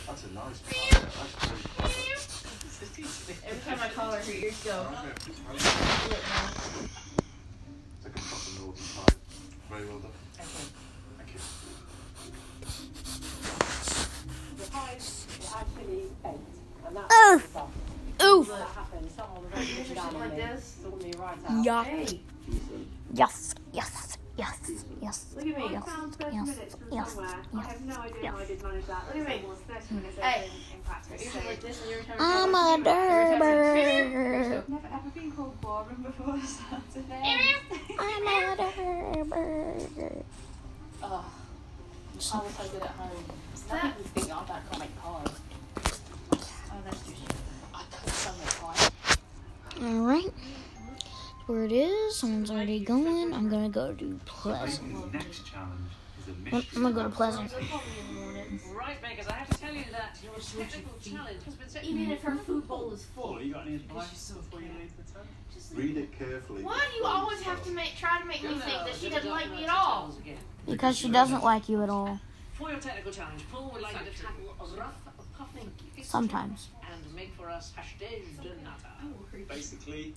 That's a nice pie. That's very clever. Every time I call her, her ears go. It's like a proper naughty pie. Very well done. Thank you. The pies were actually baked, and that's the stuff. Oof. That happened. Someone was very good down on Like me. this. Sorted me right out. Yeah. Hey, Yes. Yes. Yes. Yes. look at me. Yes. Found 30 Yes. minutes from Yes. somewhere. I have no idea Yes. how I did manage that. Look at me. It was 30 minutes Hey. in practice. Ears So like this, and every time I'm I a derber. never ever been called boring before Saturday. I'm a derber. Oh, I was so good at home. Some people think I can't make pies. Oh, that's too shit. I cook so much pie. Alright. Where it is, someone's already going. I'm gonna go to Pleasant. Next challenge is a I'm mystery. gonna go to Pleasant. Right, because I have to tell you that your technical challenge has been set. Even if her food bowl is full. You got any advice before you leave the tent? Read it carefully. Why do you always have to try to make me think that she doesn't like me at all? Because she doesn't like you at all. For your technical challenge, Paul would like you to tackle a rough puffing Sometimes. and make for us hashtag de nata. Basically,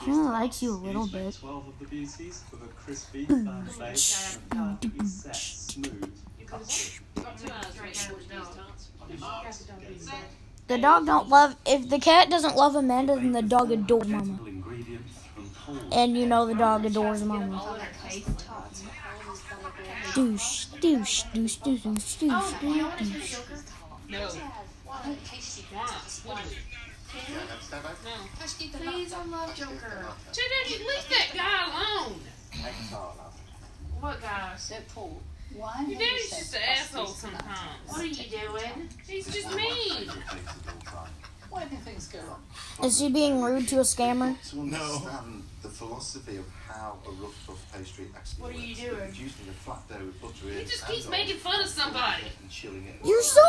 She only likes you a little bit. 12 of the beauties with a crispy, firm base and perfectly set, smooth. You've got 2 hours to make Portuguese tarts. On your marks, get set. The dog don't love. If the cat doesn't love Amanda, then the dog adores Mama. Ingredients from Paul. And you know the dog adores Mama. All in her face. Douche, douche, douche, douche, douche, douche, Oh, you know what is douche. her Joker? No. Please, I love Joker. Leave that guy alone. What guy? Paul, why Your daddy's just an asshole sometimes. What are you doing? He's just mean. Why do things go wrong? Is she being rude to a scammer? To understand the philosophy of how a rough puff pastry actually What are you works. doing? Using a flat dough with butter in He just and keeps oil, making fun of somebody. and chilling it. You're so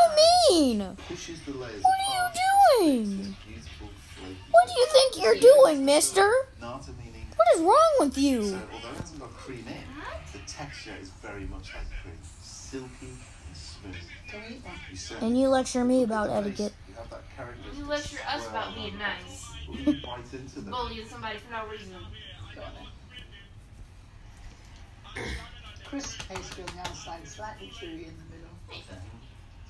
mean! Pushes the layers What are apart you into doing? a beautiful flaky What do you think you're doing, mister? Nata meaning. What is wrong with So you? although it hasn't got cream in, the texture is very much like cream, silky and smooth. Can we eat one? You certainly And you lecture me about etiquette. You have that characteristic You lecture us swirl about being on nice. the when you bite into them. Bullying somebody for no reason. Go on then. Crisp pastry on the outside, slightly chewy in the middle.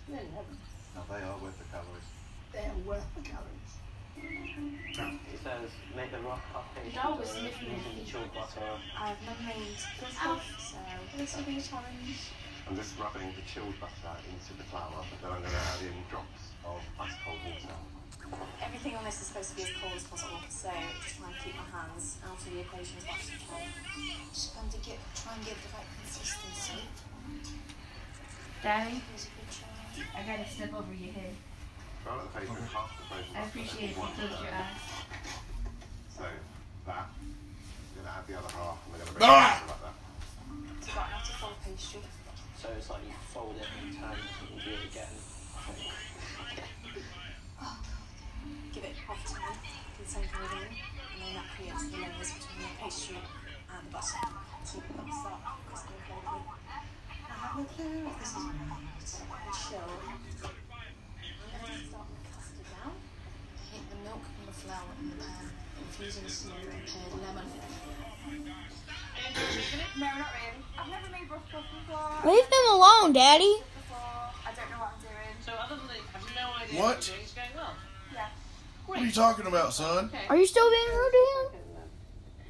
Really heaven. Now they are worth the calories. They are worth the calories. It says make the rock puff pastry Dog is dough sniffing using me. chilled butter. I've never made this stuff, so this will be a challenge. I'm just rubbing the chilled butter into the flour, but then I'm going to add in drops of ice cold water. Everything on this is supposed to be as cold as possible, so just try and keep my hands out of the equation as much as I can. Just going to try and get the right consistency. Daddy, Here's a good try. I gotta step over your head. Roll out the pastry with half the frozen I butter appreciate it if and you 1 close your eyes. So that, I'm going to add the other half and we're going to bring it like that. So got enough to fold pastry. So it's like you fold it and turn it and do it again. Give it half a time. Do the same thing again. And then that creates the layers between the pastry and the butter. So we're going to start crispy and flaky. I have no clue if this is right. We'll chill. I'm going to start with custard now. Heat the milk and the flour in the pan, infusing a small and pared lemon. No, not really. I've never made rough puff before. Leave them alone, Daddy. I don't know what I'm doing. So other than that, I have no idea What? what you're doing. It's going well. Yeah. What are you talking about, son? Are you still being rude to him?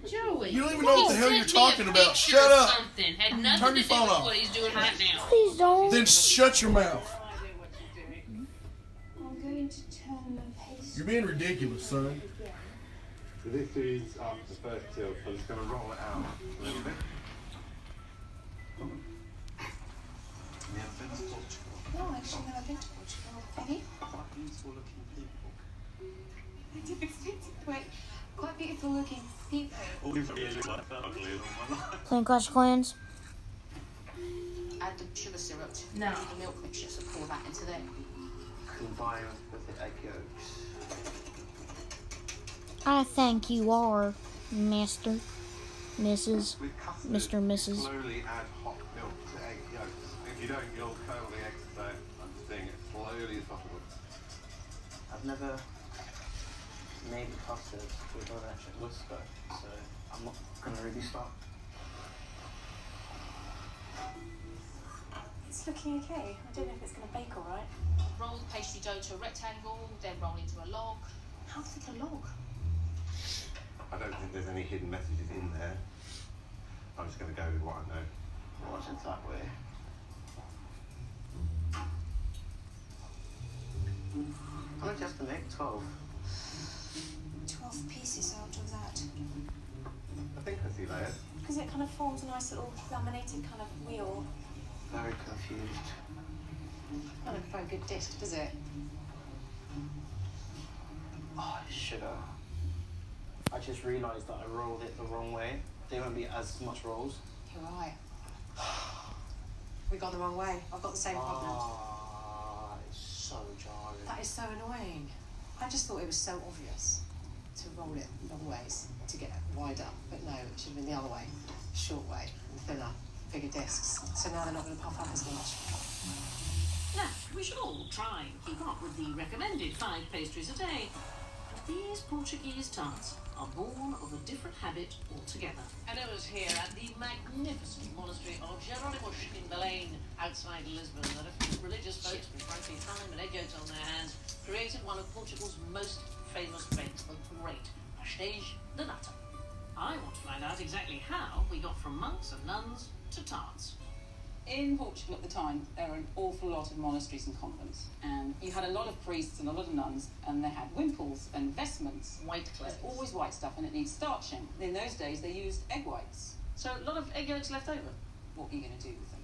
Joey. You don't even know what the hell you're He sent me a talking about. picture Shut of up. Something. Had nothing Turn to your do phone with off. what he's doing right now. Please don't. Then shut your mouth. I'm going to turn the pastry. You're being ridiculous, son. So this is the first tilt, so I'm just going to roll it out a little bit. Yeah, I've been to Portugal. No, actually, never been to Portugal. Have you? Quite beautiful looking people. I did expect it. Quite beautiful looking people. All these really like ugly in my life. Playing Clash of Clans? Add the sugar syrup to No. the milk mixture, so pour that into there. Combine with the egg yolks. I think you are, Mister, Mrs., With custard, Mr. Mrs. slowly add hot milk to egg yolks. If you don't, you'll curdle the eggs, so I'm just doing it slowly as possible. I've never made the custard with an electric whisker, so I'm not gonna really start. It's looking okay. I don't know if it's going to bake all right. Roll the pastry dough to a rectangle, then roll into a log. How thick a log? I don't think there's any hidden messages in there. I'm just going to go with what I know. Watch it that way. How much has to make? 12. 12 pieces out of that. I think I see layers. Because it kind of forms a nice little laminated kind of wheel. Very confused. Not a very good disc, does it? Oh, sugar. I just realised that I rolled it the wrong way. There won't be as much rolls. You're right. We got the wrong way. I've got the same problem. Ah, it's so jarring. That is so annoying. I just thought it was so obvious to roll it long ways to get wider, but no, it should have been the other way. Short way, thinner, bigger discs. So now they're not going to puff up as much. Now, we should all try and keep up with the recommended 5 pastries a day. But these Portuguese tarts are born of a different habit altogether. And it was here at the magnificent monastery of Jerónimos in Belém, outside Lisbon, that a few religious folks with frankly time and egg yolks on their hands created one of Portugal's most famous bakes, the great pastéis de nata. I want to find out exactly how we got from monks and nuns to tarts. In Portugal at the time, there were an awful lot of monasteries and convents, and you had a lot of priests and a lot of nuns, and they had wimples and vestments. White clothes. There's always white stuff, and it needs starching. In those days, they used egg whites. So a lot of egg yolks left over. What are you going to do with them?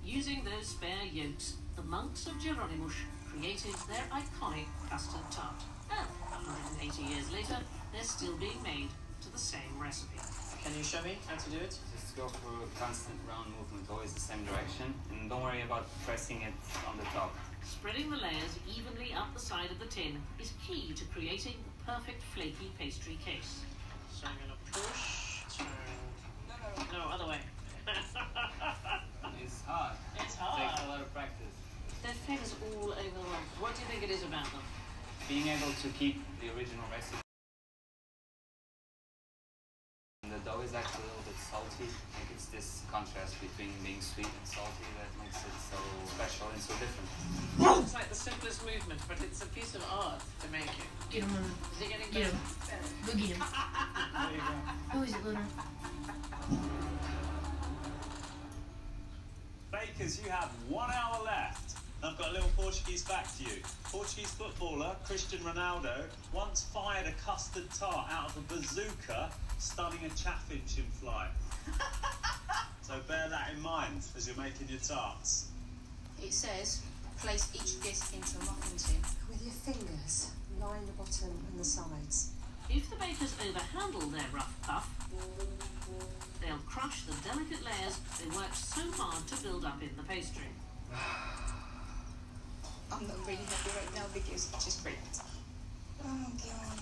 Using those spare yolks, the monks of Jerónimos created their iconic custard tart. And 180 years later, they're still being made to the same recipe. Can you show me how to do it? Just go through a constant round movement, always the same direction, and don't worry about pressing it on the top. Spreading the layers evenly up the side of the tin is key to creating the perfect flaky pastry case. So I'm going to push, turn... No, other way. It's hard. It's hard. It takes a lot of practice. They're famous all over the world. What do you think it is about them? Being able to keep the original recipe. The dough is actually a little bit salty. I think it's this contrast between being sweet and salty that makes it so special and so different. It's like the simplest movement, but it's a piece of art to make it. Get him, Luna. Is it getting Get him. better? Go get him. There you go. Who is it, Luna? Bakers, you have 1 hour left. I've got a little Portuguese fact to you. Portuguese footballer Cristiano Ronaldo once fired a custard tart out of a bazooka, stunning a chaffinch in flight. So bear that in mind as you're making your tarts. It says, place each disc into a muffin tin. With your fingers, line the bottom and the sides. If the bakers overhandle their rough puff, they'll crush the delicate layers they worked so hard to build up in the pastry. I'm not really happy right now because it's just baked. Oh god.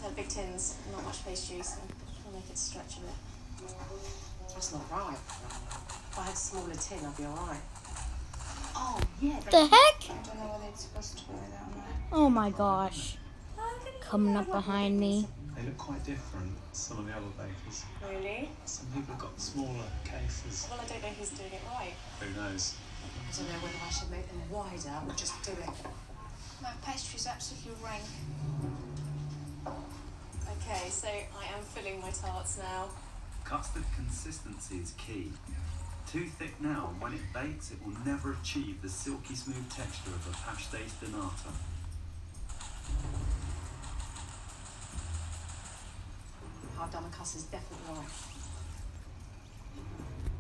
They're big tins, not much pastry, so I'll make it stretch a bit. That's not right. If I had a smaller tin, I'd be alright. Oh, yeah. The heck? I don't know whether it's supposed to go down there. Oh my gosh. Coming up behind me. They look quite different, some of the other bakers. Really? Some people have got smaller cases. Well, I don't know who's doing it right. Who knows? I don't know whether I should make them wider or just do it. My pastry's absolutely rank. Okay, so I am filling my tarts now. Custard consistency is key. Too thick now, and when it bakes, it will never achieve the silky smooth texture of a pastéis de nata. I've done my custard's definitely right.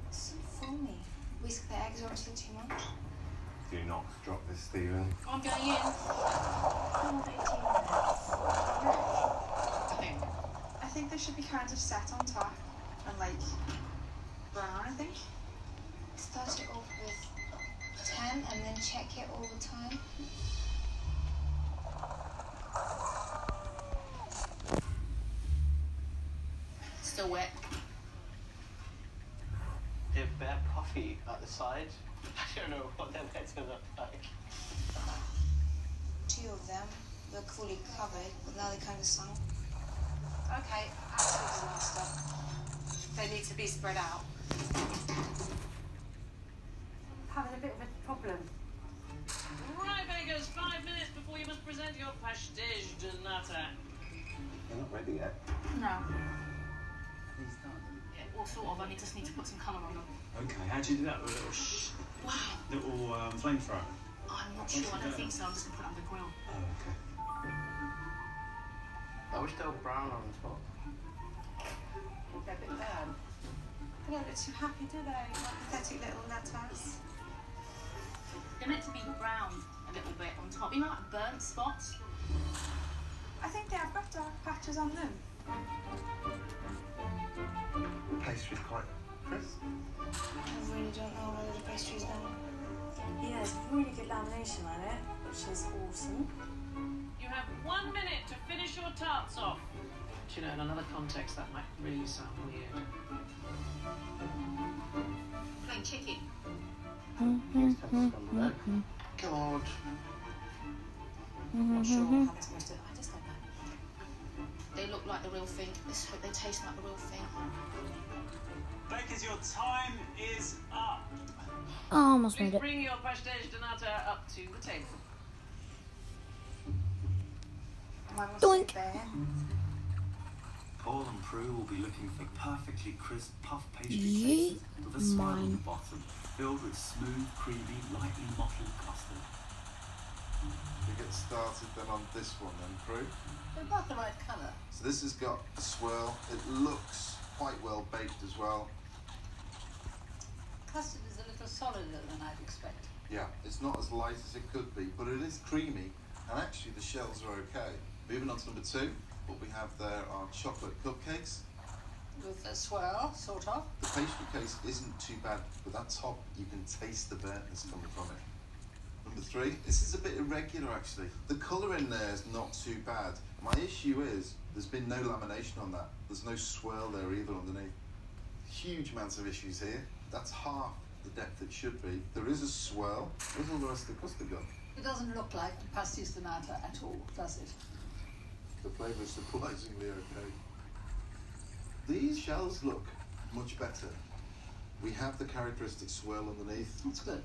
It's so foamy. Whisk the eggs or is it too much? Do not drop this, Stephen. I'm going in. Oh, 18 minutes. I think they should be kind of set on top and like brown, I think. Start it off with 10 and then check it all the time. Still wet. They're bare puffy at the side. I don't know what their legs are look like. 2 of them. they're fully covered, but now they're kind of sunk. Okay, absolutely master. They need to be spread out. Having a bit of a problem. Right, bakers, 5 minutes before you must present your pastéis de nata. You're not ready yet. No. He's done. Yeah, well, sort of. I just need to put some colour on them. Okay, how'd you do that with a little little flamethrower? I'm not sure. I don't think so. I'm just going to put it on the grill. Oh, okay. I wish they were brown on top. They're a bit burnt. They don't look too happy, do they? Like pathetic little letters. They're meant to be brown a little bit on top. You know, like burnt spots? I think they have butter patches on them. The pastry's quite crisp. I really don't know whether the pastry's done. Yeah, there's really good lamination on it, which is awesome. You have 1 minute to finish your tarts off. Do you know, in another context, that might really sound weird. Plain chicken. Come on. I'm not sure how it's supposed to. I just don't know. They look like the real thing. Let's hope they taste like the real thing. Bakers, your time is up. I almost Please made it. bring your pastéis de nata up to the table. Mine will Doink. sit there. Paul and Prue will be looking for perfectly crisp puff pastry Yeet cases with a swirl on the mine. bottom, filled with smooth, creamy, lightly mottled custard. We get started then on this one then, Prue. They're about the right colour. So this has got a swirl. It looks quite well baked as well. Custard is a little solider than I'd expect. Yeah, it's not as light as it could be, but it is creamy, and actually the shells are okay. Moving on to number 2, what we have there are chocolate cupcakes. With a swirl, sort of. The pastry case isn't too bad, but that top, you can taste the burntness coming from it. Number 3, this is a bit irregular actually. The colour in there is not too bad. My issue is, there's been no lamination on that. There's no swirl there either underneath. Huge amounts of issues here. That's half the depth it should be. There is a swirl. Where's all the rest of the custard gone? It doesn't look like pastis de nata at all, does it? The flavour is surprisingly okay. These shells look much better. We have the characteristic swirl underneath. That's good.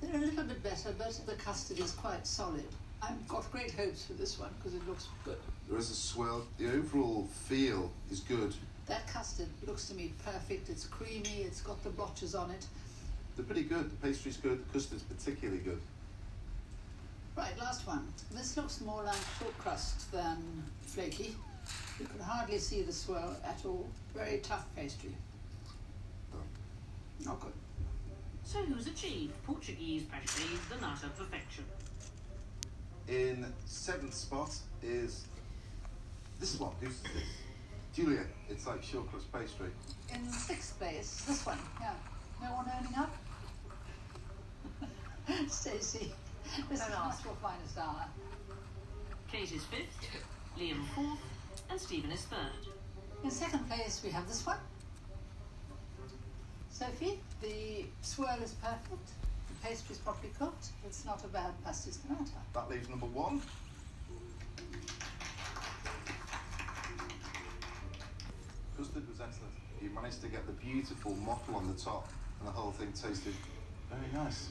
They're a little bit better, but the custard is quite solid. I've got great hopes for this one because it looks good. There is a swirl. The overall feel is good. That custard looks to me perfect. It's creamy, it's got the blotches on it. They're pretty good. The pastry's good. The custard's particularly good. Right, last one. This looks more like short crust than flaky. You can hardly see the swirl at all. Very tough pastry. Not good. So who's achieved Portuguese pastéis de nata perfection? In 7th spot is this one. Who's this? Julia. It's like short crust pastry. In 6th place, this one. Yeah. No one earning up? Stacey, this is not your finest hour. Kate is 5th, Liam 4th, and Stephen is 3rd. In 2nd place, we have this one. Sophie, the swirl is perfect. The pastry is properly cooked. It's not a bad pastis de nata. That leaves number 1. Custard was excellent. You managed to get the beautiful mottle on the top, and the whole thing tasted very nice.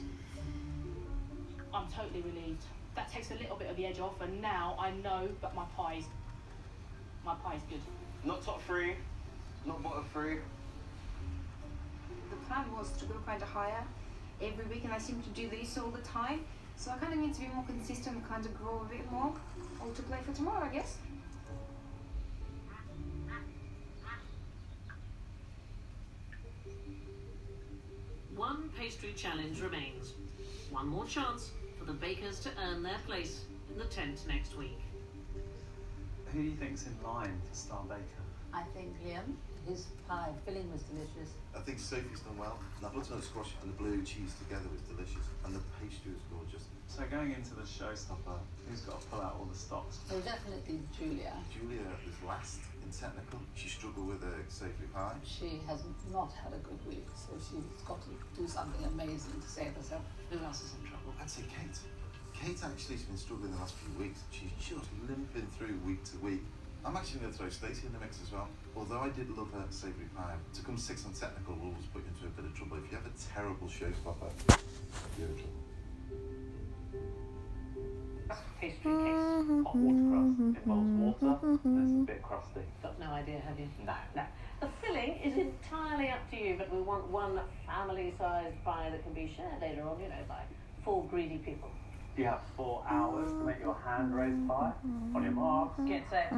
I'm totally relieved. That takes a little bit of the edge off, and now I know that my pie's good. Not top 3, not bottom 3. The plan was to go kind of higher every week, and I seem to do this all the time. So I kind of need to be more consistent and kind of grow a bit more. All to play for tomorrow, I guess. One pastry challenge remains. One more chance for the bakers to earn their place in the tent next week. Who do you think's in line for Star Baker? I think Liam, his pie filling was delicious. I think Sophie's done well. That butternut squash and the blue cheese together was delicious, and the pastry was gorgeous. So going into the showstopper, who's got to pull out all the stops? So definitely Julia. Julia was last in technical. She struggled with her savory pie. She has not had a good week, so she's got to do something amazing to save herself. Who else is in trouble? I'd say Kate. Kate actually's been struggling the last few weeks. She's just limping through week to week. I'm actually going to throw Stacey in the mix as well. Although I did love her savoury pie, to come 6 on technical rules put you into a bit of trouble. If you have a terrible showstopper, you're in trouble. Pastry case, hot water crust, involves water, and it's a bit crusty. Got no idea, have you? No. No. The filling is entirely up to you, but we want one family-sized pie that can be shared later on, you know, by 4 greedy people. You have 4 hours to make your hand-raised pie. On your mark. Get set.